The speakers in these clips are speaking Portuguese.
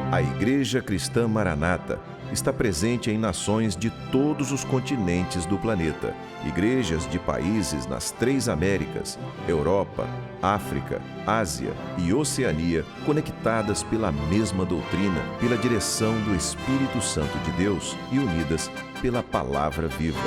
A Igreja Cristã Maranata está presente em nações de todos os continentes do planeta. Igrejas de países nas 3 Américas, Europa, África, Ásia e Oceania, conectadas pela mesma doutrina, pela direção do Espírito Santo de Deus e unidas pela Palavra Viva.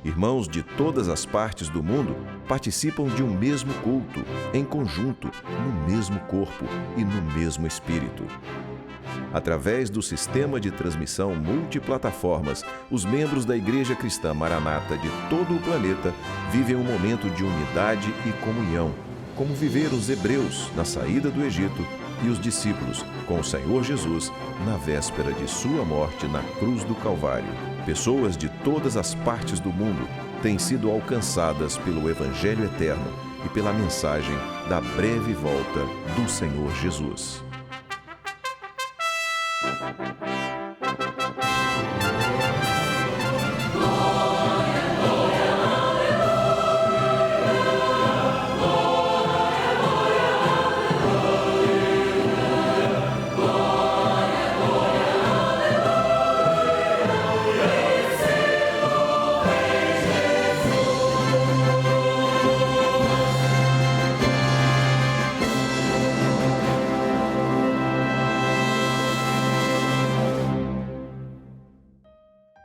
Irmãos de todas as partes do mundo participam de um mesmo culto, em conjunto, no mesmo corpo e no mesmo espírito. Através do sistema de transmissão multiplataformas, os membros da Igreja Cristã Maranata de todo o planeta vivem um momento de unidade e comunhão, como viveram os hebreus na saída do Egito e os discípulos com o Senhor Jesus na véspera de sua morte na cruz do Calvário. Pessoas de todas as partes do mundo têm sido alcançadas pelo Evangelho eterno e pela mensagem da breve volta do Senhor Jesus.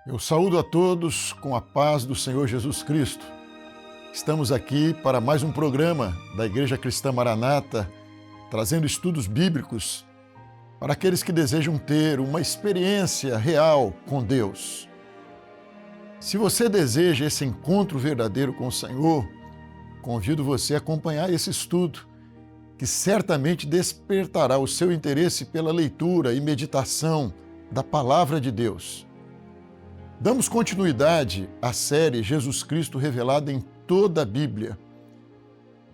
Eu saúdo a todos com a paz do Senhor Jesus Cristo. Estamos aqui para mais um programa da Igreja Cristã Maranata, trazendo estudos bíblicos para aqueles que desejam ter uma experiência real com Deus. Se você deseja esse encontro verdadeiro com o Senhor, convido você a acompanhar esse estudo, que certamente despertará o seu interesse pela leitura e meditação da Palavra de Deus. Damos continuidade à série Jesus Cristo revelado em toda a Bíblia.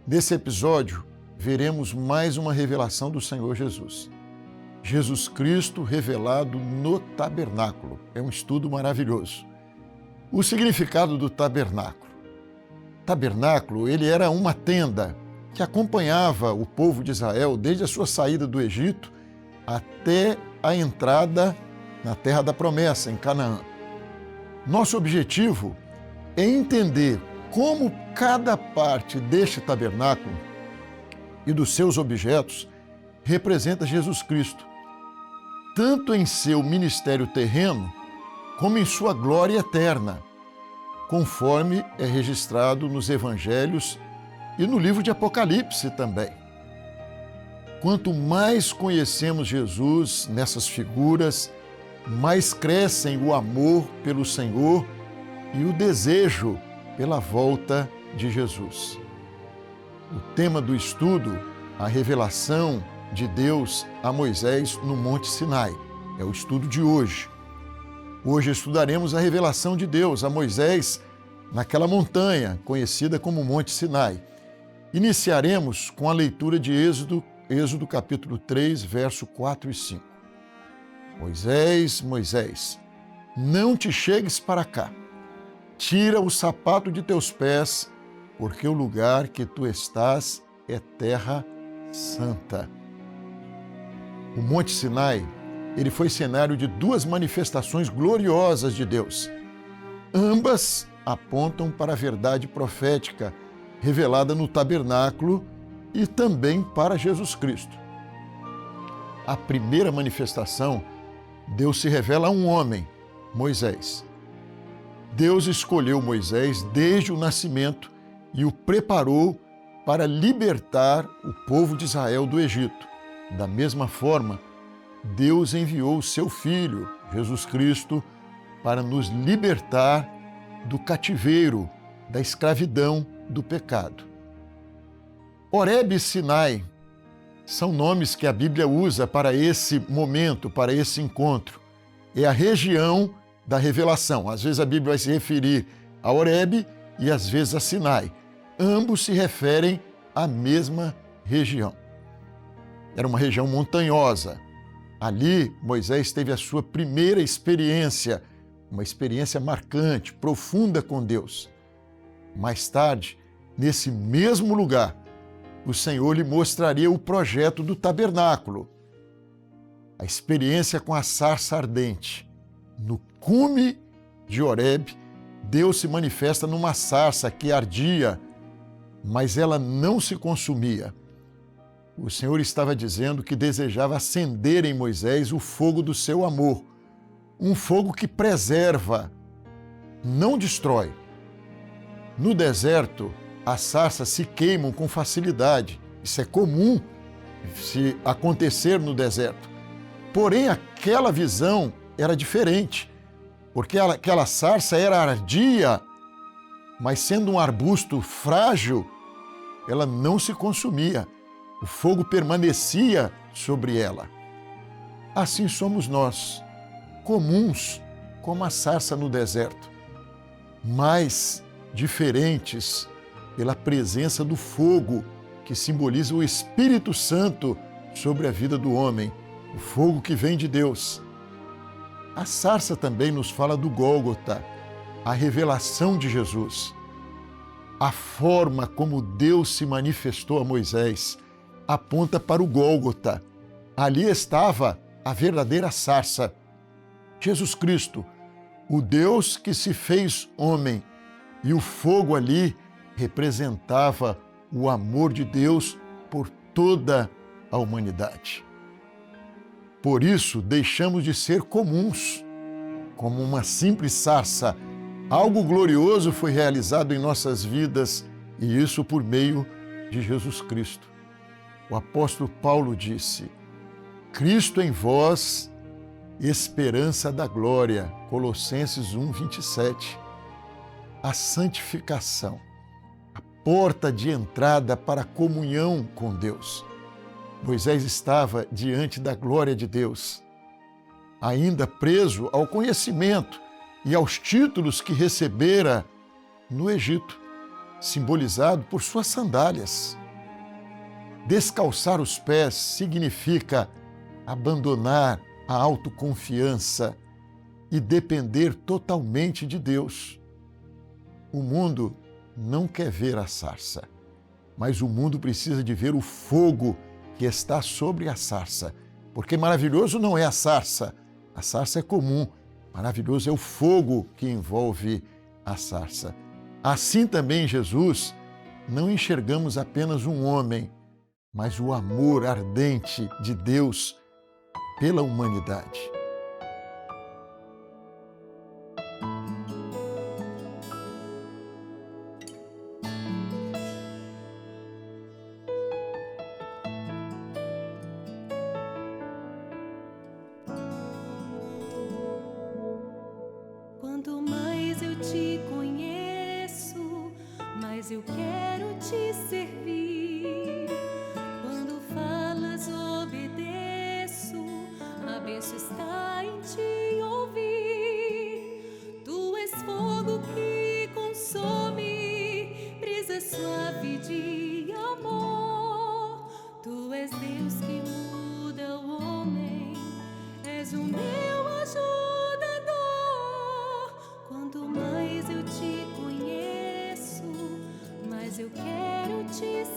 Nesse episódio, veremos mais uma revelação do Senhor Jesus. Jesus Cristo revelado no tabernáculo. É um estudo maravilhoso. O significado do tabernáculo. Tabernáculo, ele era uma tenda que acompanhava o povo de Israel desde a sua saída do Egito até a entrada na Terra da Promessa, em Canaã. Nosso objetivo é entender como cada parte deste tabernáculo e dos seus objetos representa Jesus Cristo, tanto em seu ministério terreno, como em sua glória eterna, conforme é registrado nos Evangelhos e no livro de Apocalipse também. Quanto mais conhecemos Jesus nessas figuras, mais crescem o amor pelo Senhor e o desejo pela volta de Jesus. O tema do estudo, a revelação de Deus a Moisés no Monte Sinai, é o estudo de hoje. Hoje estudaremos a revelação de Deus a Moisés naquela montanha conhecida como Monte Sinai. Iniciaremos com a leitura de Êxodo capítulo 3, verso 4 e 5. Moisés, Moisés, não te chegues para cá. Tira o sapato de teus pés, porque o lugar que tu estás é terra santa. O Monte Sinai, ele foi cenário de 2 manifestações gloriosas de Deus. Ambas apontam para a verdade profética revelada no tabernáculo e também para Jesus Cristo. A primeira manifestação, Deus se revela a um homem, Moisés. Deus escolheu Moisés desde o nascimento e o preparou para libertar o povo de Israel do Egito. Da mesma forma, Deus enviou o seu Filho, Jesus Cristo, para nos libertar do cativeiro, da escravidão, do pecado. Horebe e Sinai são nomes que a Bíblia usa para esse momento, para esse encontro. É a região da revelação. Às vezes a Bíblia vai se referir a Horebe e às vezes a Sinai. Ambos se referem à mesma região. Era uma região montanhosa. Ali, Moisés teve a sua primeira experiência, uma experiência marcante, profunda com Deus. Mais tarde, nesse mesmo lugar, o Senhor lhe mostraria o projeto do tabernáculo, a experiência com a sarça ardente. No cume de Horebe, Deus se manifesta numa sarça que ardia, mas ela não se consumia. O Senhor estava dizendo que desejava acender em Moisés o fogo do seu amor, um fogo que preserva, não destrói. No deserto, as sarças se queimam com facilidade. Isso é comum se acontecer no deserto. Porém, aquela visão era diferente, porque aquela sarça era ardia, mas sendo um arbusto frágil, ela não se consumia. O fogo permanecia sobre ela. Assim somos nós, comuns como a sarça no deserto, mas diferentes pela presença do fogo que simboliza o Espírito Santo sobre a vida do homem, o fogo que vem de Deus. A sarça também nos fala do Gólgota, a revelação de Jesus. A forma como Deus se manifestou a Moisés aponta para o Gólgota. Ali estava a verdadeira sarça. Jesus Cristo, o Deus que se fez homem, e o fogo ali representava o amor de Deus por toda a humanidade. Por isso, deixamos de ser comuns, como uma simples sarça. Algo glorioso foi realizado em nossas vidas, e isso por meio de Jesus Cristo. O apóstolo Paulo disse: Cristo em vós, esperança da glória. Colossenses 1:27. A santificação, a porta de entrada para a comunhão com Deus. Moisés estava diante da glória de Deus, ainda preso ao conhecimento e aos títulos que recebera no Egito, simbolizado por suas sandálias. Descalçar os pés significa abandonar a autoconfiança e depender totalmente de Deus. O mundo não quer ver a sarça, mas o mundo precisa de ver o fogo que está sobre a sarça, porque maravilhoso não é a sarça é comum, maravilhoso é o fogo que envolve a sarça. Assim também em Jesus, não enxergamos apenas um homem, mas o amor ardente de Deus pela humanidade. Quanto mais eu te conheço, mais eu quero te servir. Quando falas, obedeço, a bênção está em te ouvir. Tu és fogo que consome, brisa suave de amor. Tu és Deus que muda o homem, és o meu ajudador. Quanto mais eu te conheço, mais eu quero te servir.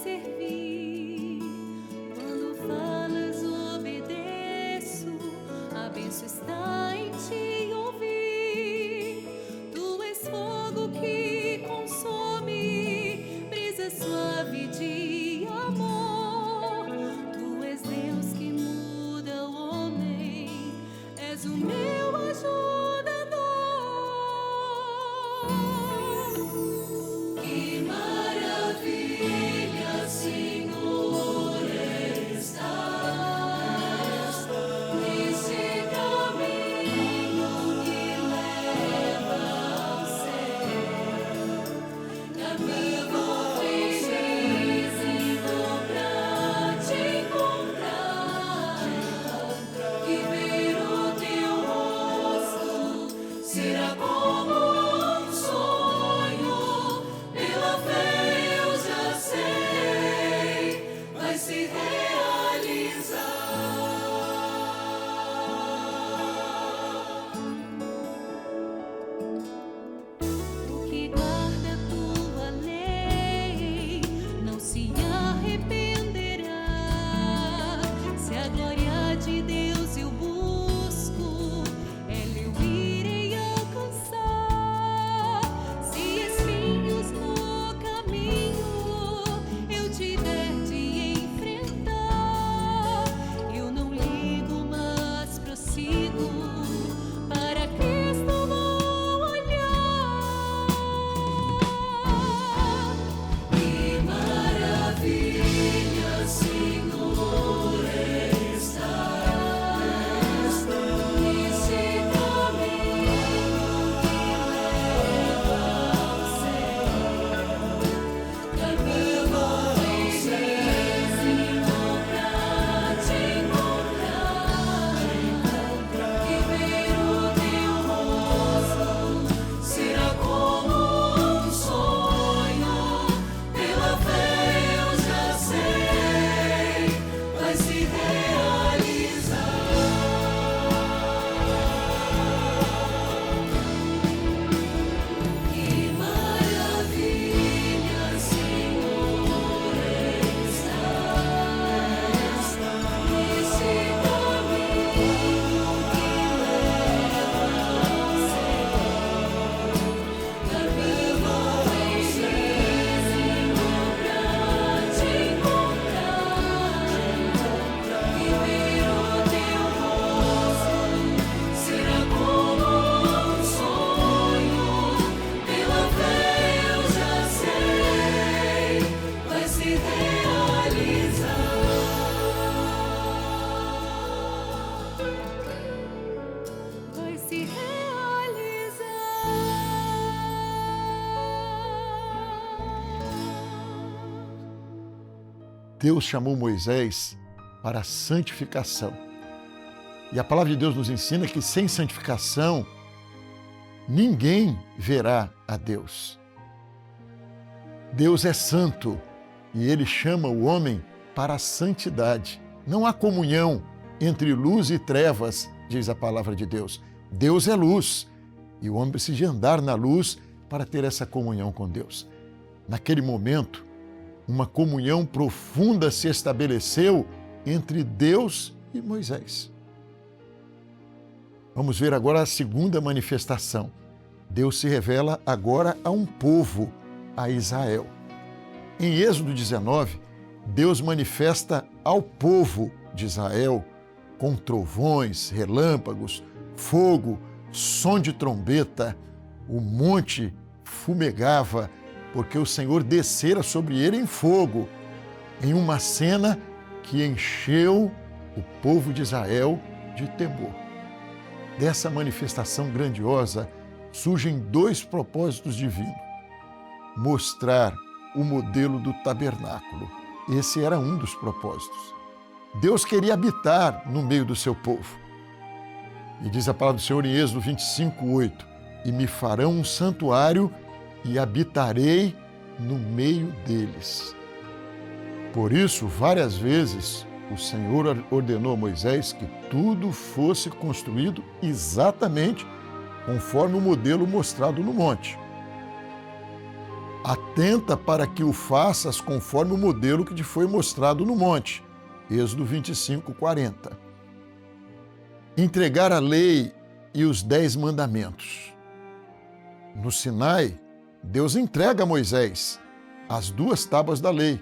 Deus chamou Moisés para a santificação. E a palavra de Deus nos ensina que sem santificação, ninguém verá a Deus. Deus é santo e Ele chama o homem para a santidade. Não há comunhão entre luz e trevas, diz a palavra de Deus. Deus é luz e o homem precisa andar na luz para ter essa comunhão com Deus. Naquele momento, uma comunhão profunda se estabeleceu entre Deus e Moisés. Vamos ver agora a segunda manifestação. Deus se revela agora a um povo, a Israel. Em Êxodo 19, Deus manifesta ao povo de Israel com trovões, relâmpagos, fogo, som de trombeta. O monte fumegava, porque o Senhor descera sobre ele em fogo, em uma cena que encheu o povo de Israel de temor. Dessa manifestação grandiosa surgem dois propósitos divinos. Mostrar o modelo do tabernáculo. Esse era um dos propósitos. Deus queria habitar no meio do seu povo. E diz a palavra do Senhor em Êxodo 25:8: e me farão um santuário e habitarei no meio deles. Por isso, várias vezes, o Senhor ordenou a Moisés que tudo fosse construído exatamente conforme o modelo mostrado no monte. Atenta para que o faças conforme o modelo que te foi mostrado no monte. Êxodo 25:40. Entregar a lei e os 10 mandamentos. No Sinai, Deus entrega a Moisés as 2 tábuas da lei,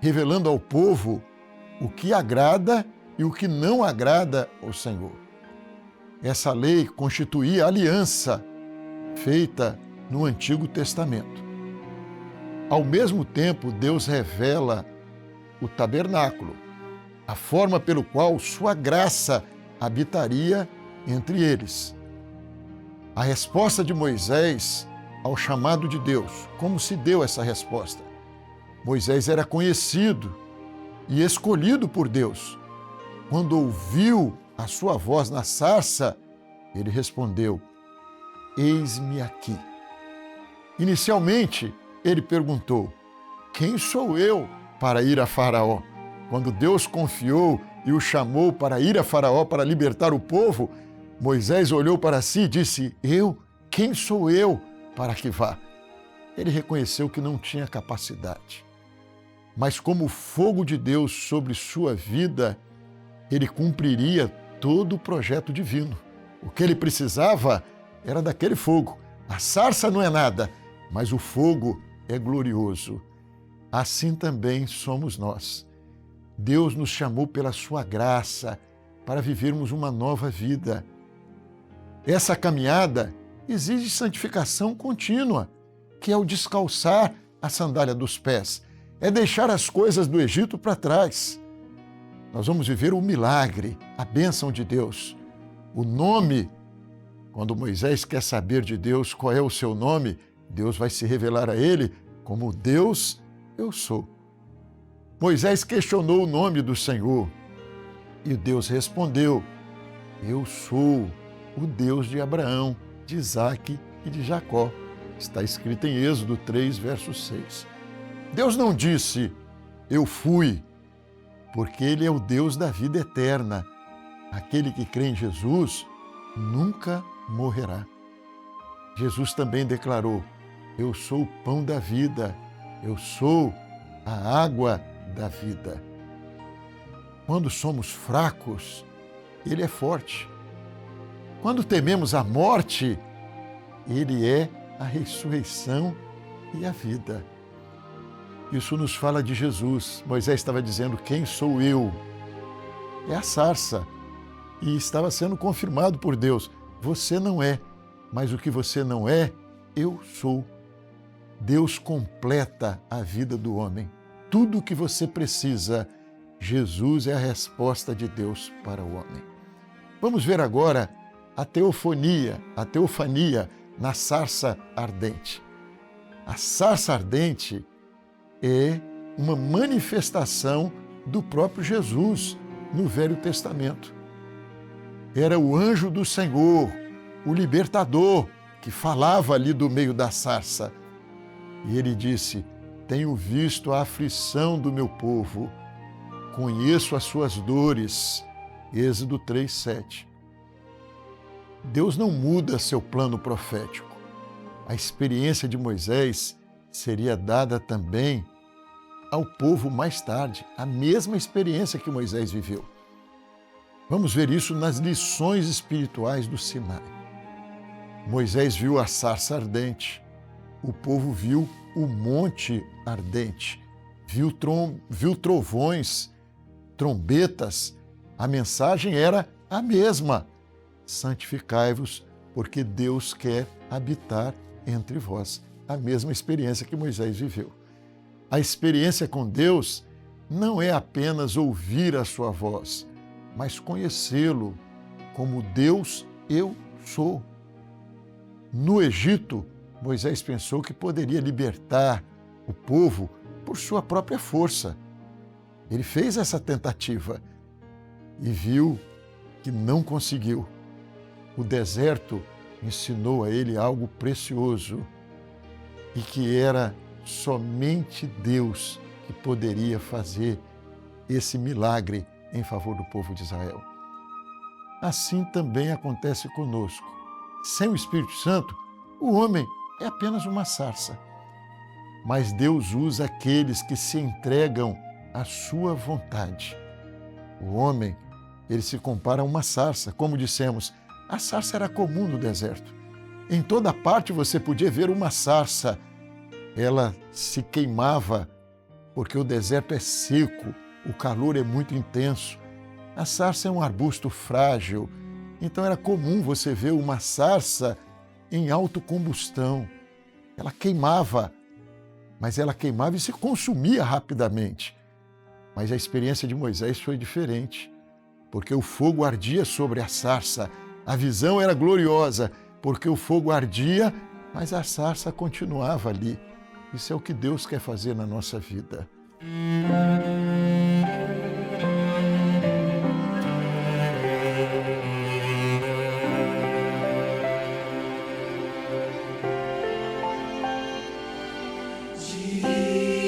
revelando ao povo o que agrada e o que não agrada ao Senhor. Essa lei constituía a aliança feita no Antigo Testamento. Ao mesmo tempo, Deus revela o tabernáculo, a forma pelo qual sua graça habitaria entre eles. A resposta de Moisés ao chamado de Deus. Como se deu essa resposta? Moisés era conhecido e escolhido por Deus. Quando ouviu a sua voz na sarça, ele respondeu: eis-me aqui. Inicialmente, ele perguntou: quem sou eu para ir a Faraó? Quando Deus confiou e o chamou para ir a Faraó para libertar o povo, Moisés olhou para si e disse: eu? Quem sou eu para que vá? Ele reconheceu que não tinha capacidade. Mas como o fogo de Deus sobre sua vida, ele cumpriria todo o projeto divino. O que ele precisava era daquele fogo. A sarça não é nada, mas o fogo é glorioso. Assim também somos nós. Deus nos chamou pela sua graça para vivermos uma nova vida. Essa caminhada exige santificação contínua, que é o descalçar a sandália dos pés, é deixar as coisas do Egito para trás. Nós vamos viver o milagre, a bênção de Deus. O nome, quando Moisés quer saber de Deus qual é o seu nome, Deus vai se revelar a ele como Deus, eu sou. Moisés questionou o nome do Senhor e Deus respondeu: eu sou o Deus de Abraão, de Isaque e de Jacó. Está escrito em Êxodo 3, verso 6. Deus não disse: eu fui, porque Ele é o Deus da vida eterna. Aquele que crê em Jesus nunca morrerá. Jesus também declarou: eu sou o pão da vida, eu sou a água da vida. Quando somos fracos, Ele é forte. Quando tememos a morte, Ele é a ressurreição e a vida. Isso nos fala de Jesus. Moisés estava dizendo: quem sou eu? É a sarça. E estava sendo confirmado por Deus: você não é, mas o que você não é, eu sou. Deus completa a vida do homem. Tudo o que você precisa, Jesus é a resposta de Deus para o homem. Vamos ver agora a teofania na sarça ardente. A sarça ardente é uma manifestação do próprio Jesus no Velho Testamento. Era o anjo do Senhor, o libertador, que falava ali do meio da sarça. E ele disse: tenho visto a aflição do meu povo, conheço as suas dores. Êxodo 3:7. Deus não muda seu plano profético. A experiência de Moisés seria dada também ao povo mais tarde, a mesma experiência que Moisés viveu. Vamos ver isso nas lições espirituais do Sinai. Moisés viu a sarça ardente, o povo viu o monte ardente, viu trovões, trombetas. A mensagem era a mesma: santificai-vos, porque Deus quer habitar entre vós. A mesma experiência que Moisés viveu. A experiência com Deus não é apenas ouvir a sua voz, mas conhecê-lo como Deus eu sou. No Egito, Moisés pensou que poderia libertar o povo por sua própria força. Ele fez essa tentativa e viu que não conseguiu. O deserto ensinou a ele algo precioso e que era somente Deus que poderia fazer esse milagre em favor do povo de Israel. Assim também acontece conosco. Sem o Espírito Santo, o homem é apenas uma sarça. Mas Deus usa aqueles que se entregam à sua vontade. O homem, ele se compara a uma sarça. Como dissemos, a sarça era comum no deserto. Em toda parte você podia ver uma sarça. Ela se queimava porque o deserto é seco, o calor é muito intenso. A sarça é um arbusto frágil, então era comum você ver uma sarça em autocombustão. Ela queimava, mas ela queimava e se consumia rapidamente. Mas a experiência de Moisés foi diferente, porque o fogo ardia sobre a sarça. A visão era gloriosa, porque o fogo ardia, mas a sarça continuava ali. Isso é o que Deus quer fazer na nossa vida.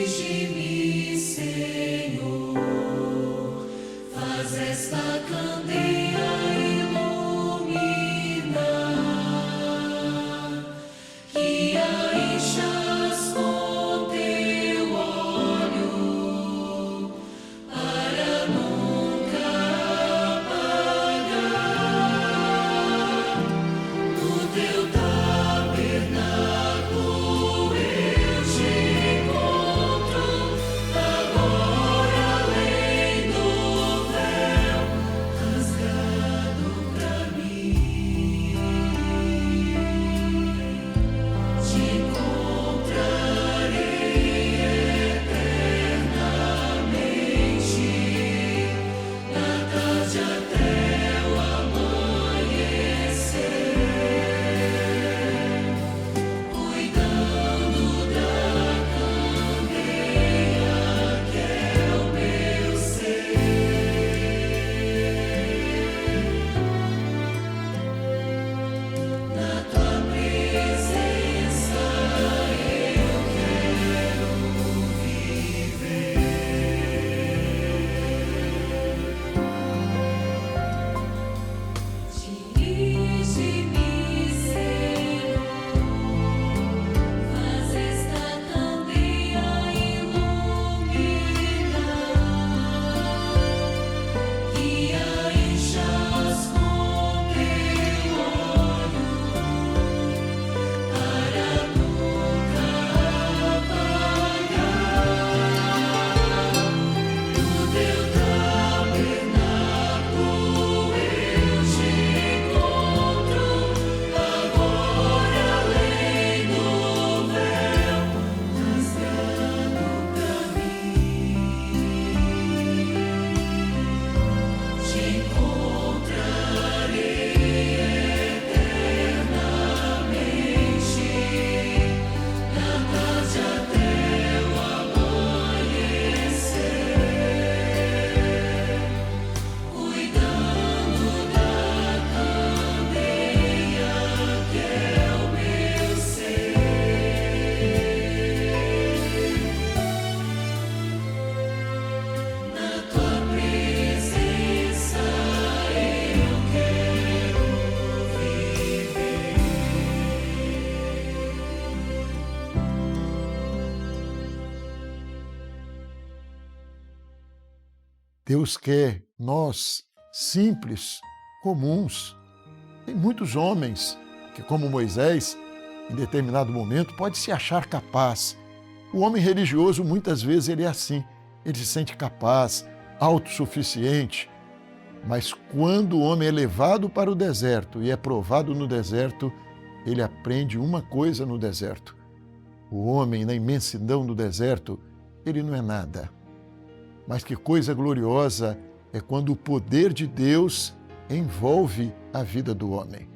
Dirige-me, Senhor, faz esta candeia iluminar, que a enchas com teu óleo, para nunca apagar. No teu tabernáculo eu te encontro, agora além do véu rasgado. Deus quer nós, simples, comuns. Tem muitos homens que, como Moisés, em determinado momento, pode se achar capaz. O homem religioso, muitas vezes, ele é assim. Ele se sente capaz, autossuficiente. Mas quando o homem é levado para o deserto e é provado no deserto, ele aprende uma coisa no deserto. O homem, na imensidão do deserto, ele não é nada. Mas que coisa gloriosa é quando o poder de Deus envolve a vida do homem.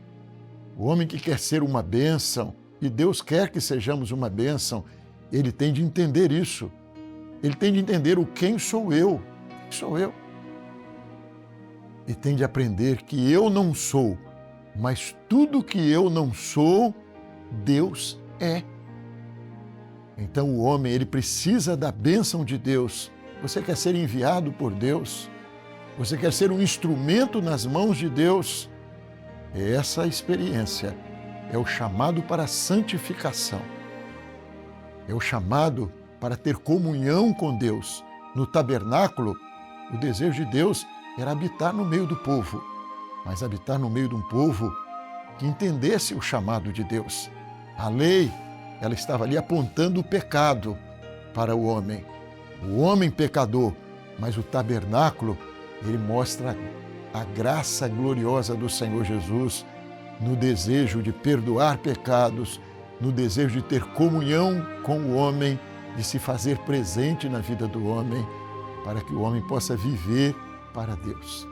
O homem que quer ser uma bênção, e Deus quer que sejamos uma bênção, ele tem de entender isso. Ele tem de entender o quem sou eu. Quem sou eu? E tem de aprender que eu não sou, mas tudo que eu não sou, Deus é. Então o homem, ele precisa da bênção de Deus. Você quer ser enviado por Deus? Você quer ser um instrumento nas mãos de Deus? Essa experiência é o chamado para a santificação. É o chamado para ter comunhão com Deus. No tabernáculo, o desejo de Deus era habitar no meio do povo, mas habitar no meio de um povo que entendesse o chamado de Deus. A lei, ela estava ali apontando o pecado para o homem pecador, mas o tabernáculo, ele mostra a graça gloriosa do Senhor Jesus no desejo de perdoar pecados, no desejo de ter comunhão com o homem, de se fazer presente na vida do homem, para que o homem possa viver para Deus.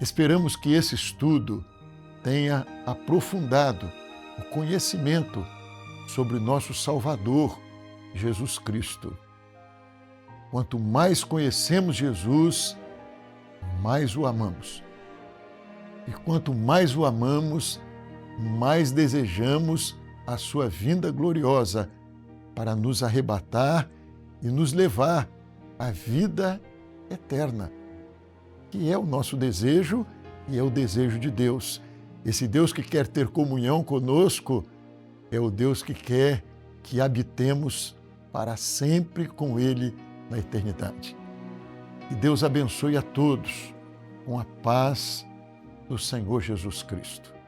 Esperamos que esse estudo tenha aprofundado o conhecimento sobre nosso Salvador, Jesus Cristo. Quanto mais conhecemos Jesus, mais o amamos. E quanto mais o amamos, mais desejamos a sua vinda gloriosa para nos arrebatar e nos levar à vida eterna, que é o nosso desejo e é o desejo de Deus. Esse Deus que quer ter comunhão conosco é o Deus que quer que habitemos para sempre com Ele na eternidade. Que Deus abençoe a todos com a paz do Senhor Jesus Cristo.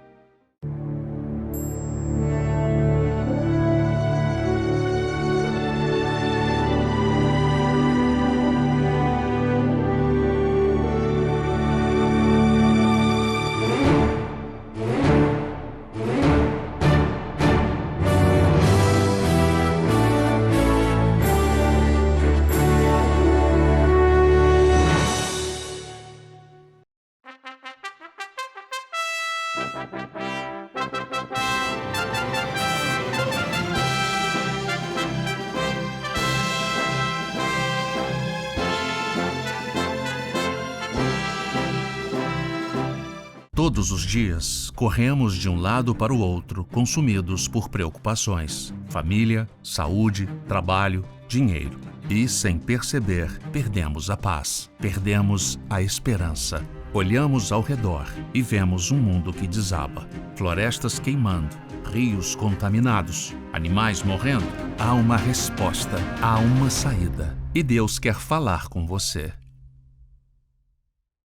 Todos os dias, corremos de um lado para o outro, consumidos por preocupações, família, saúde, trabalho, dinheiro. E, sem perceber, perdemos a paz, perdemos a esperança. Olhamos ao redor e vemos um mundo que desaba. Florestas queimando, rios contaminados, animais morrendo. Há uma resposta, há uma saída. E Deus quer falar com você.